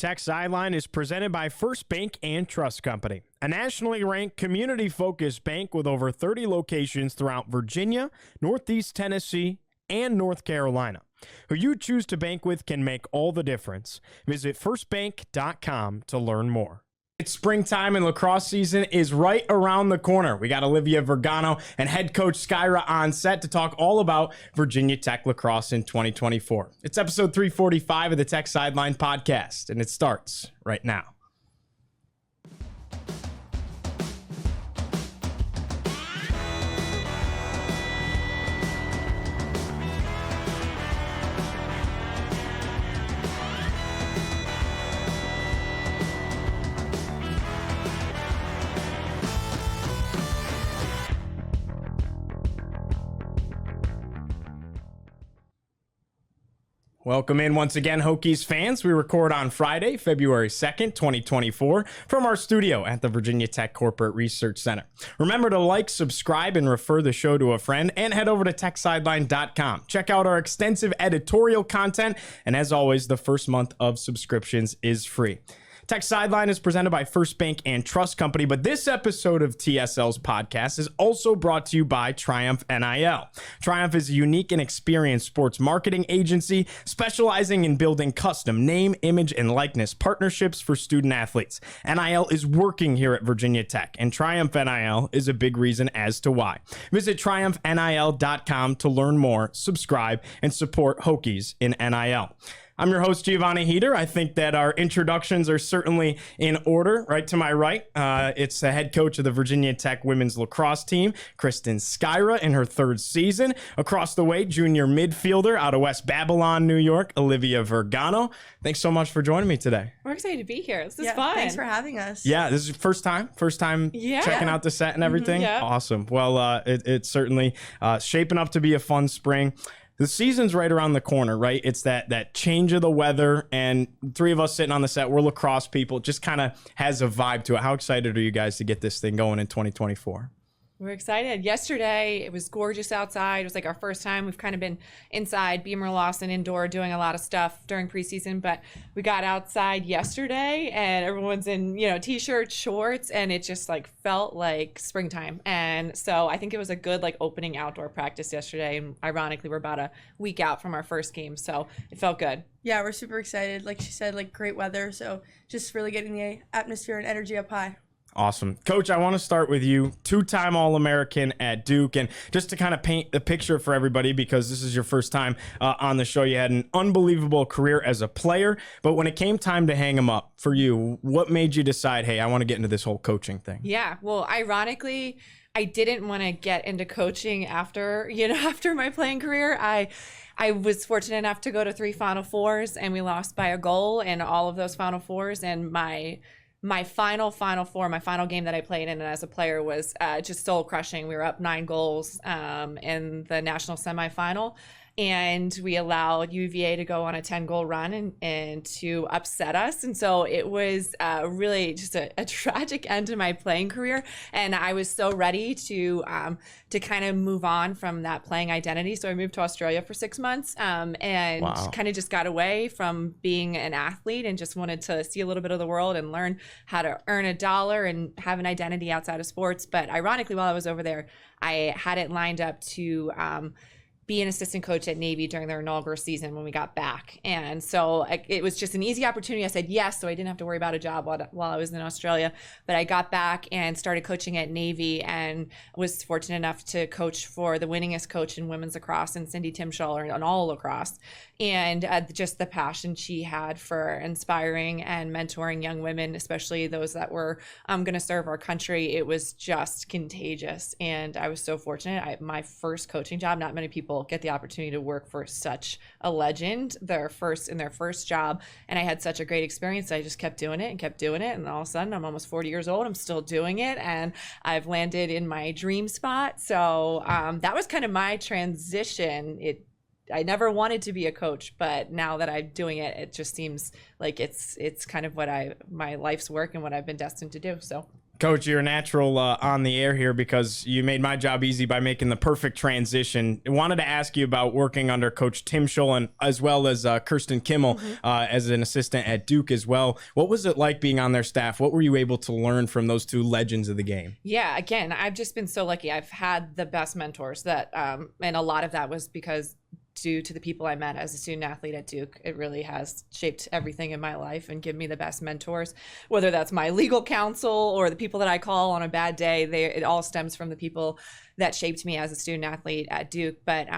Tech Sideline is presented by First Bank and Trust Company, a nationally ranked community-focused bank with over 30 locations throughout Virginia, Northeast Tennessee, and North Carolina. Who you choose to bank with can make all the difference. Visit firstbank.com to learn more. It's springtime and lacrosse season is right around the corner. We got Olivia Vergano and head coach Skiera on set to talk all about Virginia Tech Lacrosse in 2024. It's episode 345 of the Tech Sideline Podcast, and it starts right now. Welcome in once again, Hokies fans. We record on Friday, February 2nd, 2024, from our studio at the Virginia Tech Corporate Research Center. Remember to like, subscribe, and refer the show to a friend, and head over to techsideline.com. Check out our extensive editorial content, and as always, the first month of subscriptions is free. Tech Sideline is presented by First Bank and Trust Company, but this episode of TSL's podcast is also brought to you by Triumph NIL. Triumph is a unique and experienced sports marketing agency specializing in building custom name, image, and likeness partnerships for student athletes. NIL is working here at Virginia Tech, and Triumph NIL is a big reason as to why. Visit triumphnil.com to learn more, subscribe, and support Hokies in NIL. I'm your host, Giovanni Heater. I think that our introductions are certainly in order. Right to my right, it's the head coach of the Virginia Tech women's lacrosse team, Kristen Skiera, in her third season. Across the way, junior midfielder out of West Babylon, New York, Olivia Vergano. Thanks so much for joining me today. We're excited to be here. This is fun. Thanks for having us. Yeah, this is your first time checking out the set and everything. Yeah. Awesome. Well, it's certainly shaping up to be a fun spring. The season's right around the corner, right? It's that change of the weather, and three of us sitting on the set, we're lacrosse people. It just kind of has a vibe to it. How excited are you guys to get this thing going in 2024? We're excited. Yesterday, it was gorgeous outside. It was like our first time. We've kind of been inside, Beamer Lawson indoor, doing a lot of stuff during preseason, but we got outside yesterday and everyone's in, t-shirts, shorts, and it just felt like springtime. And so I think it was a good opening outdoor practice yesterday. And ironically, we're about a week out from our first game. So it felt good. Yeah, we're super excited. Like she said, great weather. So just really getting the atmosphere and energy up high. Awesome. Coach, I want to start with you, two-time All-American at Duke, and just to kind of paint the picture for everybody, because this is your first time on the show, you had an unbelievable career as a player, but when it came time to hang them up for you, what made you decide, hey, I want to get into this whole coaching thing? Yeah, well, ironically, I didn't want to get into coaching after my playing career. I was fortunate enough to go to 3 Final Fours, and we lost by a goal in all of those Final Fours, and my final four, my final game that I played in as a player was just soul crushing. We were up 9 goals in the national semifinal, and we allowed UVA to go on a 10-goal run and to upset us. And so it was really just a tragic end to my playing career. And I was so ready to kind of move on from that playing identity. So I moved to Australia for 6 months and kind of just got away from being an athlete and just wanted to see a little bit of the world and learn how to earn a dollar and have an identity outside of sports. But ironically, while I was over there, I had it lined up to be an assistant coach at Navy during their inaugural season when we got back. And so it was just an easy opportunity. I said yes, so I didn't have to worry about a job while I was in Australia. But I got back and started coaching at Navy and was fortunate enough to coach for the winningest coach in women's lacrosse and Cindy Timshaw on all lacrosse. And just the passion she had for inspiring and mentoring young women, especially those that were going to serve our country, it was just contagious. And I was so fortunate. My first coaching job, not many people get the opportunity to work for such a legend, their first job. And I had such a great experience. I just kept doing it. And all of a sudden, I'm almost 40 years old. I'm still doing it. And I've landed in my dream spot. So that was kind of my transition. I never wanted to be a coach, but now that I'm doing it, it just seems like it's kind of what my life's work and what I've been destined to do. So Coach, you're a natural on the air here because you made my job easy by making the perfect transition. I wanted to ask you about working under Coach Tim Schul and as well as Kirsten Kimmel as an assistant at Duke as well. What was it like being on their staff? What were you able to learn from those two legends of the game? Yeah, again, I've just been so lucky. I've had the best mentors that, and a lot of that was because due to the people I met as a student athlete at Duke. It really has shaped everything in my life and given me the best mentors, whether that's my legal counsel or the people that I call on a bad day. It all stems from the people that shaped me as a student athlete at Duke. But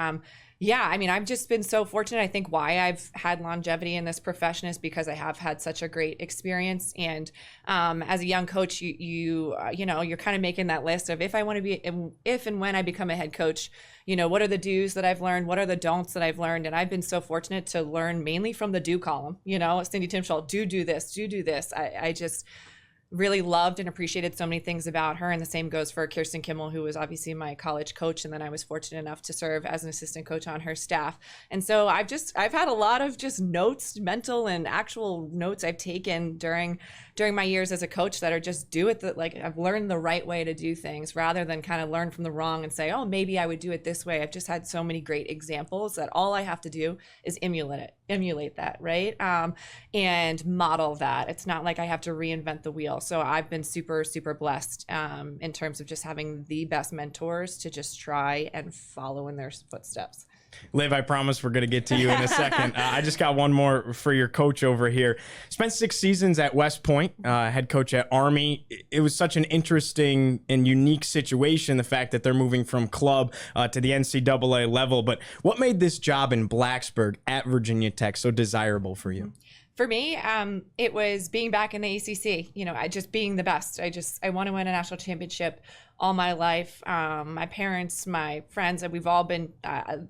yeah, I mean, I've just been so fortunate. I think why I've had longevity in this profession is because I have had such a great experience. And as a young coach, you know, you're kind of making that list of if and when I become a head coach, you know, what are the do's that I've learned? What are the don'ts that I've learned? And I've been so fortunate to learn mainly from the do column, you know, Cindy Timschel, do this. I just really loved and appreciated so many things about her. And the same goes for Kirsten Kimmel, who was obviously my college coach. And then I was fortunate enough to serve as an assistant coach on her staff. And so I've had a lot of just notes, mental and actual notes I've taken during my years as a coach that are just like I've learned the right way to do things rather than kind of learn from the wrong and say, oh, maybe I would do it this way. I've just had so many great examples that all I have to do is emulate that, right? And model that. It's not like I have to reinvent the wheel. So I've been super, super blessed in terms of just having the best mentors to just try and follow in their footsteps. Liv, I promise we're going to get to you in a second. I just got one more for your coach over here. Spent 6 seasons at West Point, head coach at Army. It was such an interesting and unique situation, the fact that they're moving from club to the NCAA level. But what made this job in Blacksburg at Virginia Tech so desirable for you? For me, it was being back in the ACC, you know, just being the best. I want to win a national championship all my life. My parents, my friends, and we've all been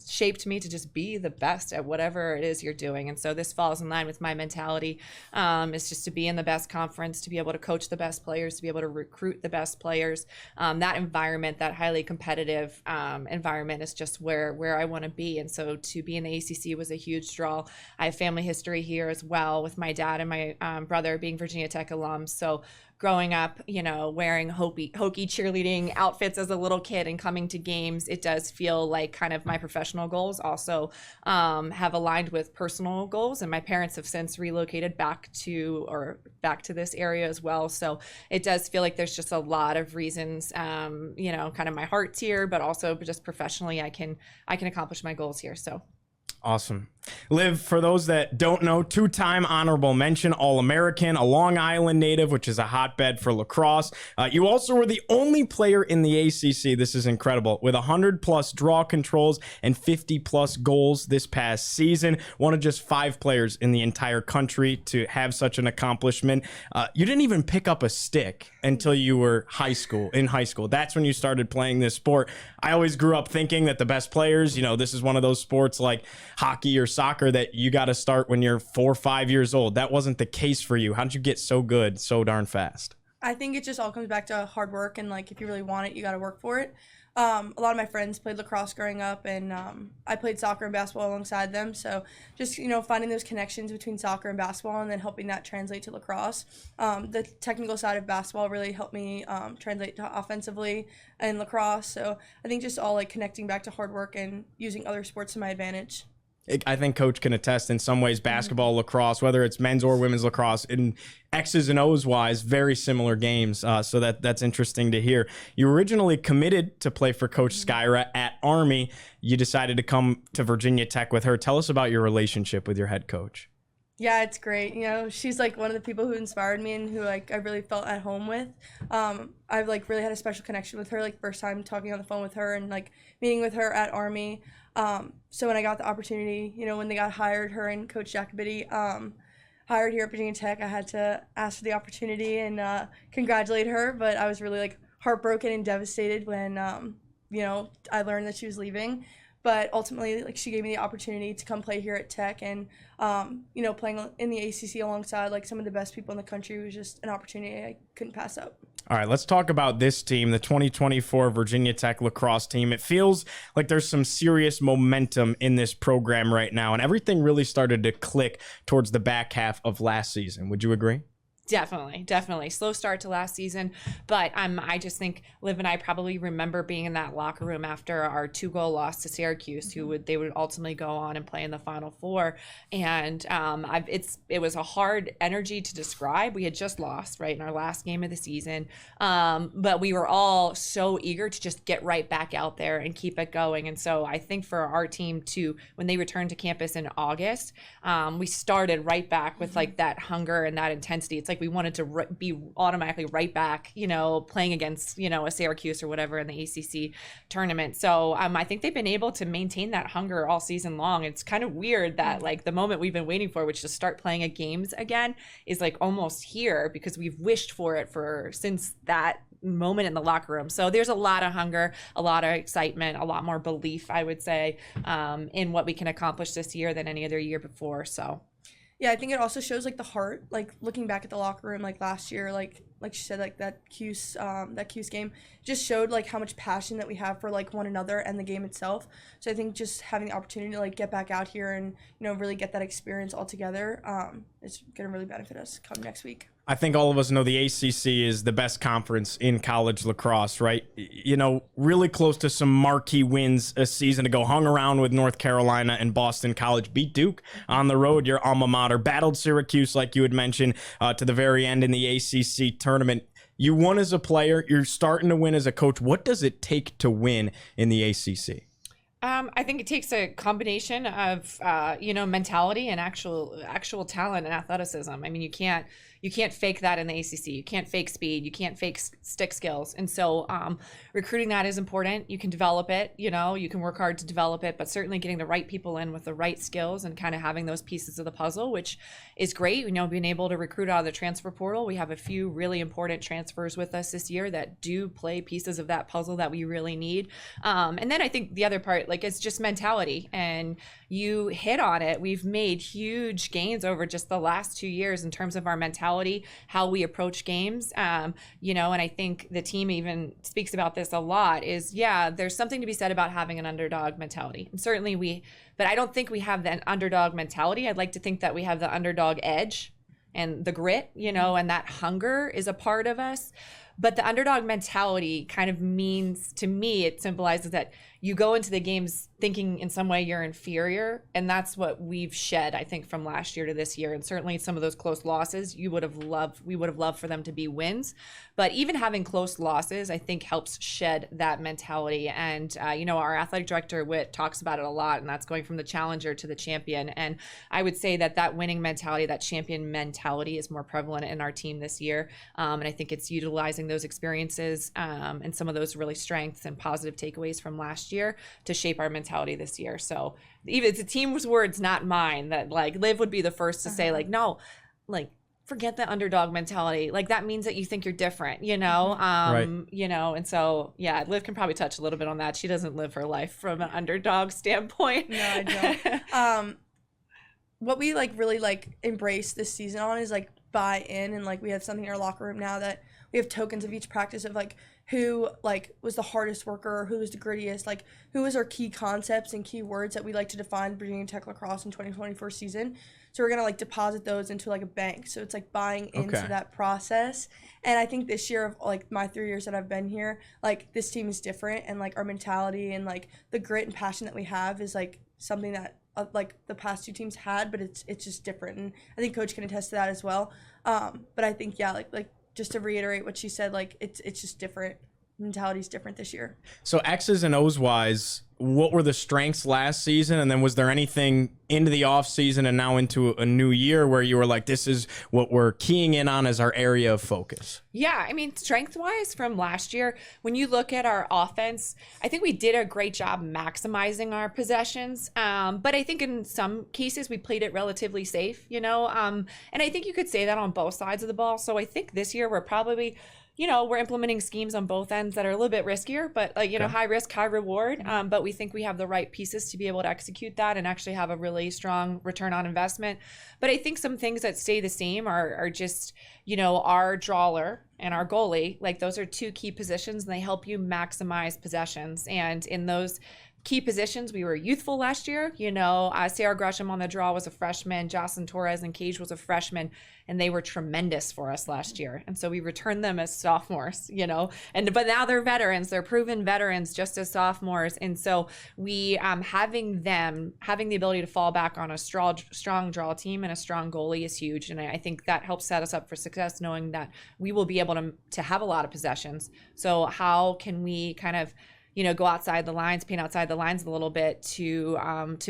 shaped me to just be the best at whatever it is you're doing. And so this falls in line with my mentality. It's just to be in the best conference, to be able to coach the best players, to be able to recruit the best players. That environment, that highly competitive environment is just where I want to be. And so to be in the ACC was a huge draw. I have family history here as well with my dad and my brother being Virginia Tech alums. So growing up, you know, wearing hokey cheerleading outfits as a little kid and coming to games, it does feel like kind of my professional goals also have aligned with personal goals. And my parents have since relocated back to this area as well. So it does feel like there's just a lot of reasons, you know, kind of my heart's here, but also just professionally, I can accomplish my goals here. So. Awesome. Liv, for those that don't know, 2-time honorable mention All-American, a Long Island native, which is a hotbed for lacrosse. You also were the only player in the ACC, this is incredible, with 100-plus draw controls and 50-plus goals this past season. One of just 5 players in the entire country to have such an accomplishment. You didn't even pick up a stick until you were in high school. That's when you started playing this sport. I always grew up thinking that the best players, you know, this is one of those sports like hockey or soccer that you got to start when you're 4 or 5 years old. That wasn't the case for you. How did you get so good so darn fast? I think it just all comes back to hard work, and like if you really want it, you got to work for it. A lot of my friends played lacrosse growing up, and I played soccer and basketball alongside them. So just, you know, finding those connections between soccer and basketball and then helping that translate to lacrosse. The technical side of basketball really helped me translate to offensively in lacrosse. So I think just all like connecting back to hard work and using other sports to my advantage. I think Coach can attest in some ways basketball, lacrosse, whether it's men's or women's lacrosse, in X's and O's wise, very similar games. So that's interesting to hear. You originally committed to play for Coach Skiera at Army. You decided to come to Virginia Tech with her. Tell us about your relationship with your head coach. Yeah, it's great. You know, she's like one of the people who inspired me and who like I really felt at home with. I've like really had a special connection with her, like first time talking on the phone with her and like meeting with her at Army. So when I got the opportunity, you know, when they got hired, her and Coach Jacobity hired here at Virginia Tech, I had to ask for the opportunity and congratulate her. But I was really like heartbroken and devastated when, you know, I learned that she was leaving. But ultimately, like she gave me the opportunity to come play here at Tech, and you know, playing in the ACC alongside like some of the best people in the country was just an opportunity I couldn't pass up. All right, let's talk about this team, the 2024 Virginia Tech lacrosse team. It feels like there's some serious momentum in this program right now, and everything really started to click towards the back half of last season. Would you agree? Definitely. Slow start to last season, but I just think Liv and I probably remember being in that locker room after our 2-goal loss to Syracuse, they would ultimately go on and play in the Final Four, and it was a hard energy to describe. We had just lost right in our last game of the season, but we were all so eager to just get right back out there and keep it going. And so I think for our team too, when they returned to campus in August, we started right back with like that hunger and that intensity. It's like we wanted to be automatically right back, playing against, a Syracuse or whatever in the ACC tournament. So I think they've been able to maintain that hunger all season long. It's kind of weird that like the moment we've been waiting for, which is to start playing at games again, is like almost here, because we've wished for it since that moment in the locker room. So there's a lot of hunger, a lot of excitement, a lot more belief, I would say, in what we can accomplish this year than any other year before. So yeah, I think it also shows like the heart, like looking back at the locker room, like last year, like she said, like that Cuse game just showed like how much passion that we have for like one another and the game itself. So I think just having the opportunity to like get back out here and, really get that experience all together, it's going to really benefit us come next week. I think all of us know the ACC is the best conference in college lacrosse, right? Really close to some marquee wins a season ago, hung around with North Carolina and Boston College, beat Duke on the road, your alma mater, battled Syracuse, like you had mentioned, to the very end in the ACC tournament. You won as a player. You're starting to win as a coach. What does it take to win in the ACC? I think it takes a combination of, mentality and actual talent and athleticism. I mean, you can't fake that in the ACC. You can't fake speed. You can't fake stick skills. And so recruiting that is important. You can develop it, you can work hard to develop it, but certainly getting the right people in with the right skills and kind of having those pieces of the puzzle, which is great. Being able to recruit out of the transfer portal. We have a few really important transfers with us this year that do play pieces of that puzzle that we really need. And then I think the other part, it's just mentality, and you hit on it. We've made huge gains over just the last 2 years in terms of our mentality, how we approach games, and I think the team even speaks about this a lot is, there's something to be said about having an underdog mentality. And certainly but I don't think we have that underdog mentality. I'd like to think that we have the underdog edge and the grit, and that hunger is a part of us. But the underdog mentality kind of means, to me, it symbolizes that you go into the games thinking in some way you're inferior. And that's what we've shed, I think, from last year to this year. And certainly some of those close losses, we would have loved for them to be wins. But even having close losses, I think, helps shed that mentality. And, our athletic director, Witt, talks about it a lot, and that's going from the challenger to the champion. And I would say that winning mentality, that champion mentality, is more prevalent in our team this year. And I think it's utilizing those experiences and some of those really strengths and positive takeaways from last year to shape our mentality this year. So even it's a team's words, not mine, that like Liv would be the first to say no, forget the underdog mentality. That means that you think you're different, right. And so, Liv can probably touch a little bit on that. She doesn't live her life from an underdog standpoint. No, I don't. What we really embrace this season on is buy in, and we have something in our locker room now that we have tokens of each practice of who was the hardest worker, who was the grittiest, who was our key concepts and key words that we like to define Virginia Tech Lacrosse in 2024 season. So we're gonna deposit those into a bank. So it's buying into that process. And I think this year of my 3 years that I've been here, this team is different, and our mentality and the grit and passion that we have is something that the past two teams had, but it's just different. And I think Coach can attest to that as well. But I think just to reiterate what she said, it's just different. Mentality's different this year. So X's and O's wise, what were the strengths last season? And then was there anything into the off season and now into a new year where you were this is what we're keying in on as our area of focus? Yeah, I mean, strength wise from last year, when you look at our offense, I think we did a great job maximizing our possessions. But I think in some cases we played it relatively safe, and I think you could say that on both sides of the ball. So I think this year we're probably, we're implementing schemes on both ends that are a little bit riskier, but high risk, high reward. But we think we have the right pieces to be able to execute that and actually have a really strong return on investment. But I think some things that stay the same are just, our drawer and our goalie. Those are two key positions, and they help you maximize possessions. And in those key positions. We were youthful last year. Sarah Gresham on the draw was a freshman. Jocelyn Torres and Cage was a freshman, and they were tremendous for us last year. And so we returned them as sophomores, but now they're veterans. They're proven veterans just as sophomores. And so we having the ability to fall back on a strong draw team and a strong goalie is huge. And I think that helps set us up for success, knowing that we will be able to have a lot of possessions. So how can we kind of go outside the lines, paint outside the lines a little bit to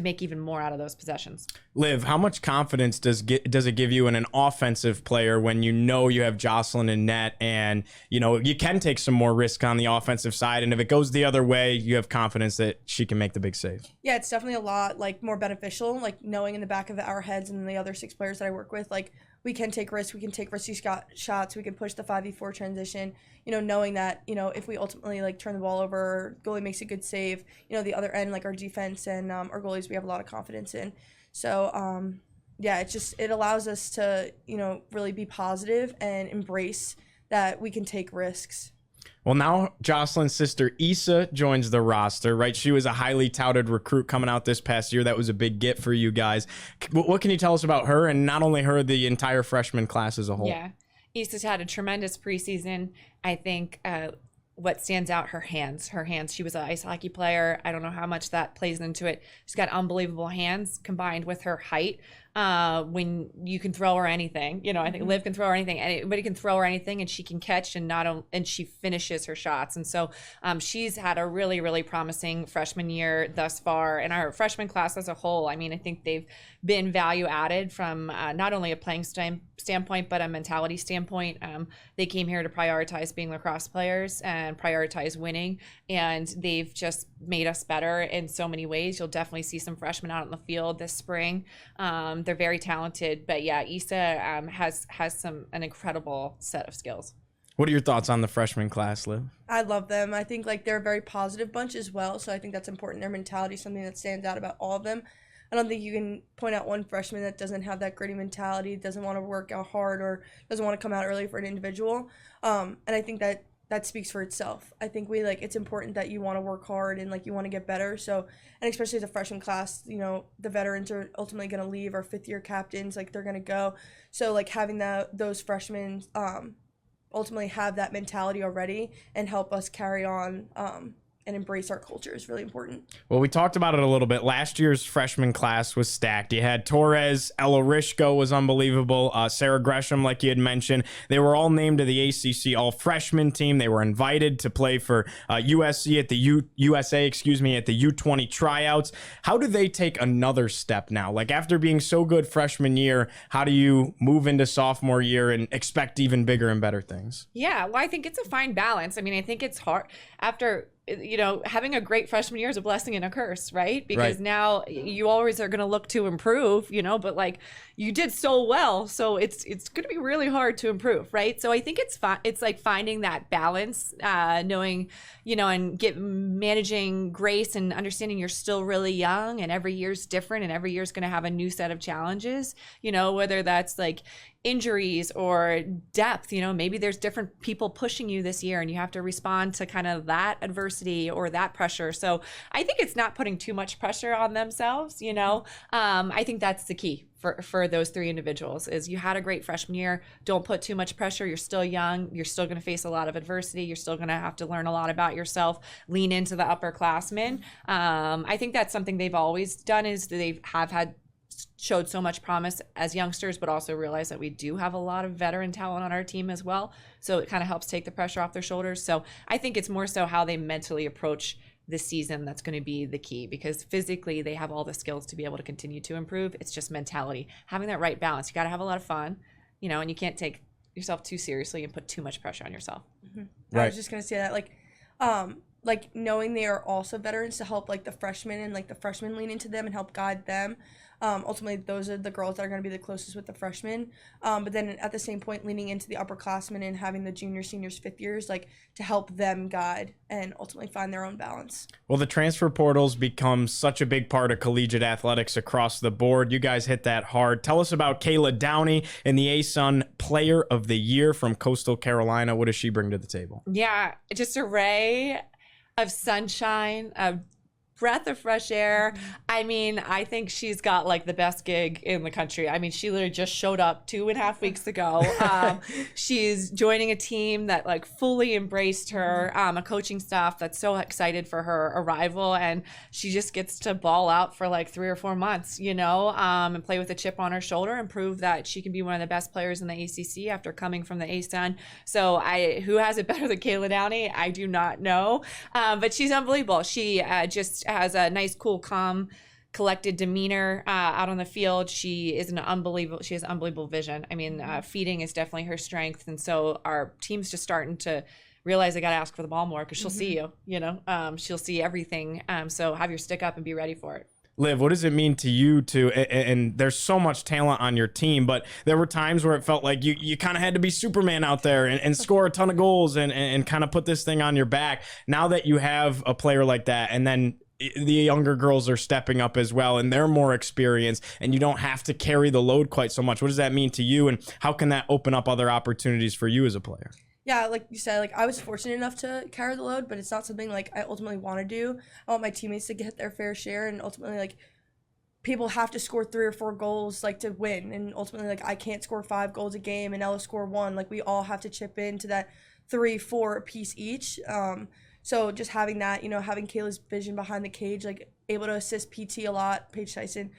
make even more out of those possessions. Liv, how much confidence does it give you in an offensive player when you have Jocelyn in net and you can take some more risk on the offensive side, and if it goes the other way, you have confidence that she can make the big save? Yeah, it's definitely a lot more beneficial, knowing in the back of our heads and the other 6 players that I work with, we can take risks, we can take risky shots, we can push the 5v4 transition, knowing that, if we ultimately turn the ball over, goalie makes a good save, the other end, our defense and our goalies, we have a lot of confidence in. So, it allows us to, really be positive and embrace that we can take risks. Well, now Jocelyn's sister Issa joins the roster, right? She was a highly touted recruit coming out this past year. That was a big get for you guys. What can you tell us about her, and not only her, the entire freshman class as a whole? Yeah, Issa's had a tremendous preseason. I think what stands out, her hands. She was an ice hockey player. I don't know how much that plays into it. She's got unbelievable hands combined with her height. When you can throw her anything, I think Liv can throw her anything. Anybody can throw her anything, and she can catch, and she finishes her shots. And so she's had a really, really promising freshman year thus far. And our freshman class as a whole, I think they've been value added from not only a playing standpoint, but a mentality standpoint. They came here to prioritize being lacrosse players and prioritize winning, and they've just made us better in so many ways. You'll definitely see some freshmen out in the field this spring. They're very talented, but yeah, Issa has an incredible set of skills. What are your thoughts on the freshman class, Liv? I love them. I think they're a very positive bunch as well, so I think that's important. Their mentality is something that stands out about all of them. I don't think you can point out one freshman that doesn't have that gritty mentality, doesn't want to work out hard, or doesn't want to come out early for an individual. And I think that speaks for itself. I think it's important that you want to work hard and you want to get better. So, and especially as a freshman class, the veterans are ultimately going to leave. Our 5th-year captains, they're going to go. So having those freshmen ultimately have that mentality already and help us carry on and embrace our culture is really important. Well, we talked about it a little bit. Last year's freshman class was stacked. You had Torres, Ella Rishko was unbelievable, Sarah Gresham, like you had mentioned. They were all named to the ACC all-freshman team. They were invited to play for USA at the U20 tryouts. How do they take another step now? After being so good freshman year, how do you move into sophomore year and expect even bigger and better things? Yeah, well, I think it's a fine balance. I think it's hard after having a great freshman year is a blessing and a curse, right? Because now you always are going to look to improve, but you did so well, so it's going to be really hard to improve, right? So I think it's finding that balance, knowing, and managing grace and understanding you're still really young, and every year's different, and every year's going to have a new set of challenges, whether that's injuries or depth, maybe there's different people pushing you this year and you have to respond to kind of that adversity or that pressure. So I think it's not putting too much pressure on themselves, I think that's the key for those 3 individuals is you had a great freshman year. Don't put too much pressure. You're still young. You're still going to face a lot of adversity. You're still going to have to learn a lot about yourself, lean into the upperclassmen. I think that's something they've always done is they have showed so much promise as youngsters, but also realize that we do have a lot of veteran talent on our team as well. So it kind of helps take the pressure off their shoulders. So I think it's more so how they mentally approach this season that's going to be the key, because physically they have all the skills to be able to continue to improve. It's just mentality, having that right balance. You got to have a lot of fun, and you can't take yourself too seriously and put too much pressure on yourself. Mm-hmm. Right. I was just going to say that, knowing they are also veterans to help the freshmen and the freshmen lean into them and help guide them. Ultimately, those are the girls that are going to be the closest with the freshmen. But then at the same point, leaning into the upperclassmen and having the juniors, seniors, 5th years, to help them guide and ultimately find their own balance. Well, the transfer portals become such a big part of collegiate athletics across the board. You guys hit that hard. Tell us about Kayla Downey and the ASUN Player of the Year from Coastal Carolina. What does she bring to the table? Yeah, just a ray of sunshine, of breath of fresh air. I mean, I think she's got like the best gig in the country. I mean, she literally just showed up 2.5 weeks ago. She's joining a team that like fully embraced her, a coaching staff that's so excited for her arrival, and she just gets to ball out for like 3 or 4 months, you know, and play with a chip on her shoulder and prove that she can be one of the best players in the ACC after coming from the ASUN. So who has it better than Kayla Downey? I do not know, but she's unbelievable. She just has a nice, cool, calm, collected demeanor out on the field. She has unbelievable vision. I mean, feeding is definitely her strength. And so our team's just starting to realize they got to ask for the ball more because she'll see you know, she'll see everything. So have your stick up and be ready for it. Liv, what does it mean to you and there's so much talent on your team, but there were times where it felt like you kind of had to be Superman out there and score a ton of goals and kind of put this thing on your back. Now that you have a player like that, and then the younger girls are stepping up as well and they're more experienced and you don't have to carry the load quite so much. What does that mean to you, and how can that open up other opportunities for you as a player? Yeah, like you said, like I was fortunate enough to carry the load, but it's not something like I ultimately want to do. I want my teammates to get their fair share, and ultimately like people have to score 3 or 4 goals like to win, and ultimately like I can't score 5 goals a game and Ella score 1. Like we all have to chip into that 3, 4 a piece each. So just having that, you know, having Kayla's vision behind the cage, like able to assist PT a lot, Paige Tyson.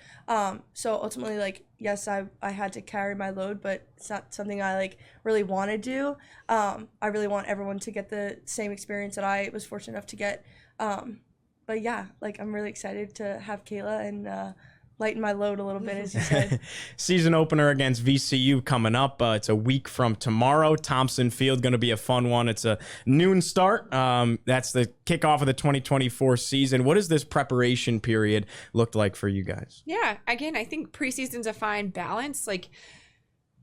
So ultimately, like, yes, I had to carry my load, but it's not something I like really want to do. I really want everyone to get the same experience that I was fortunate enough to get. But yeah, like I'm really excited to have Kayla and lighten my load a little bit, as you said. Season opener against VCU coming up. It's a week from tomorrow. Thompson Field, going to be a fun one. It's a noon start. That's the kickoff of the 2024 season. What does this preparation period look like for you guys? Yeah, again, I think preseason's a fine balance. Like,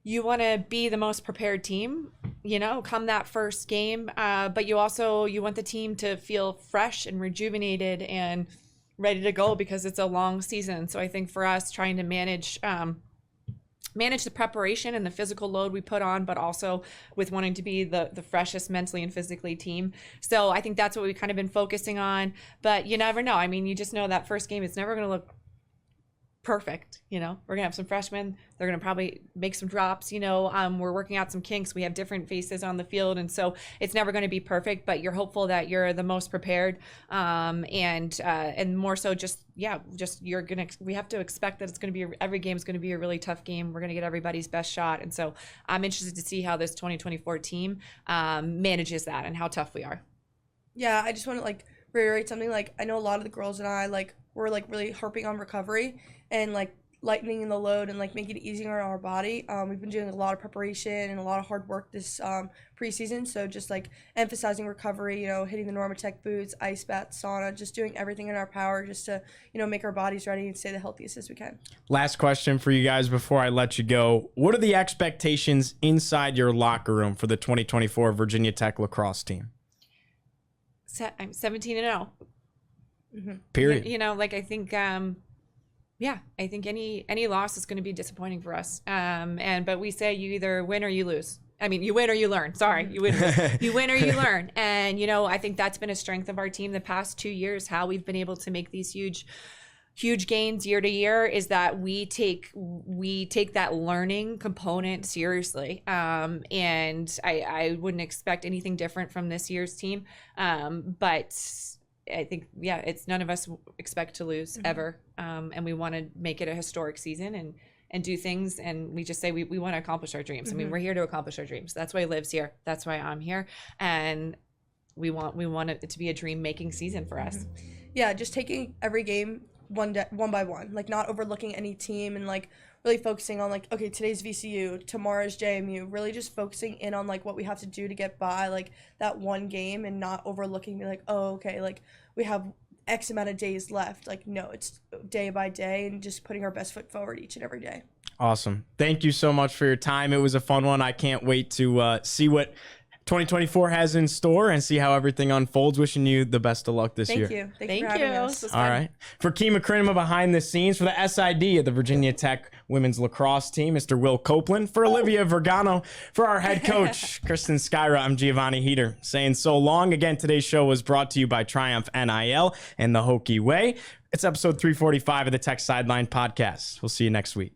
you want to be the most prepared team, you know, come that first game. But you want the team to feel fresh and rejuvenated and ready to go because it's a long season. So I think for us, trying to manage the preparation and the physical load we put on, but also with wanting to be the freshest mentally and physically team. So I think that's what we've kind of been focusing on. But you never know. I mean, you just know that first game is never going to look perfect. You know, we're gonna have some freshmen, they're gonna probably make some drops, you know, we're working out some kinks, we have different faces on the field, and so it's never going to be perfect, but you're hopeful that you're the most prepared, and more so we have to expect that it's going to be, every game is going to be a really tough game. We're going to get everybody's best shot, and so I'm interested to see how this 2024 team manages that and how tough we are. Yeah, I just want to like reiterate something. Like I know a lot of the girls and I like we're like really harping on recovery and like lightening the load and like making it easier on our body. We've been doing a lot of preparation and a lot of hard work this preseason. So just like emphasizing recovery, you know, hitting the Normatec boots, ice baths, sauna, just doing everything in our power just to, you know, make our bodies ready and stay the healthiest as we can. Last question for you guys before I let you go. What are the expectations inside your locker room for the 2024 Virginia Tech Lacrosse team? I'm 17-0. Mm-hmm. Period. You know, like I think, I think any loss is going to be disappointing for us. But we say you either win or you lose. I mean, you win or you learn. Sorry, you win or you learn. And you know, I think that's been a strength of our team the past 2 years. How we've been able to make these huge gains year to year is that we take that learning component seriously. And I wouldn't expect anything different from this year's team. But I think, it's none of us expect to lose ever. And we want to make it a historic season and do things. And we just say we want to accomplish our dreams. I mean, we're here to accomplish our dreams. That's why Liv's here. That's why I'm here. And we want it to be a dream making season for us. Yeah, just taking every game one by one, like not overlooking any team and like really focusing on like, okay, today's VCU, tomorrow's JMU, really just focusing in on like what we have to do to get by like that one game and not overlooking, be like, oh, okay, like we have X amount of days left. Like, no, it's day by day and just putting our best foot forward each and every day. Awesome. Thank you so much for your time. It was a fun one. I can't wait to see what 2024 has in store and see how everything unfolds. Wishing you the best of luck this year. Thank you for having us. All right. For Kima Crinema behind the scenes, for the SID at the Virginia Tech women's lacrosse team, Mr. Will Copeland. For Olivia Vergano, for our head coach, Kristen Skiera, I'm Giovanni Heater, saying so long. Again, today's show was brought to you by Triumph NIL and the Hokie Way. It's episode 345 of the Tech Sideline Podcast. We'll see you next week.